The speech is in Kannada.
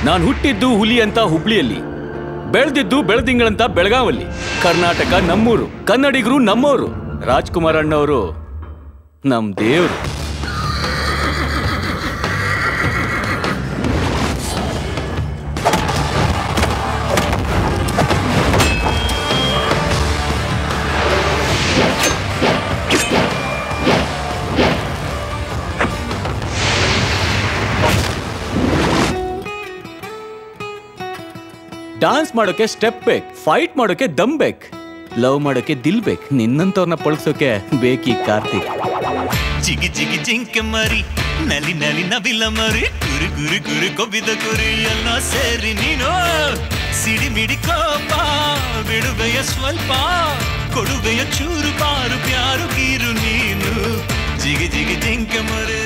ನಾನು ಹುಟ್ಟಿದ್ದು ಹುಲಿ ಅಂತ ಹುಬ್ಳಿಯಲ್ಲಿ, ಬೆಳೆದಿದ್ದು ಬೆಳದಿಂಗಳಂತ ಬೆಳಗಾವಲ್ಲಿ. ಕರ್ನಾಟಕ ನಮ್ಮೂರು, ಕನ್ನಡಿಗರು ನಮ್ಮವರು, ರಾಜ್ಕುಮಾರ್ ಅಣ್ಣವರು ನಮ್ ದೇವ್ರು. ಡಾನ್ಸ್ ಮಾಡೋಕೆ ಸ್ಟೆಪ್ ಬೇಕು, ಫೈಟ್ ಮಾಡೋಕೆ ದಮ್ ಬೇಕು, ಲವ್ ಮಾಡೋಕೆ ದಿಲ್ ಬೇಕು, ನಿನ್ನಂತವ್ರನ್ನ ಪಳಗ್ಸೋಕೆ ಬೇಕಿ ಕಾರ್ತಿಕ್. ಜಿಗಿ ಜಿಗಿ ಜಿಂಕೆ ಮರಿ, ನಲಿ ನಲಿ ನವಿಲ ಮರಿ, ಗುರು ಗುರು ಗುರು ಕೊಬ್ಬಿದ ಗುರಿ ಎಲ್ಲ ಸೇರಿ ನೀನು ಸಿಡಿಮಿಡಿ ಕೋಪ ಬಿಡುವೆಯ ಸ್ವಲ್ಪ, ಕೊಡುವೆಯ ಚೂರು ಬಾರು ಪ್ಯಾರು ಗೀರು ನೀನು. ಜಿಗಿ ಜಿಗಿ ಜಿಂಕೆ ಮರಿ.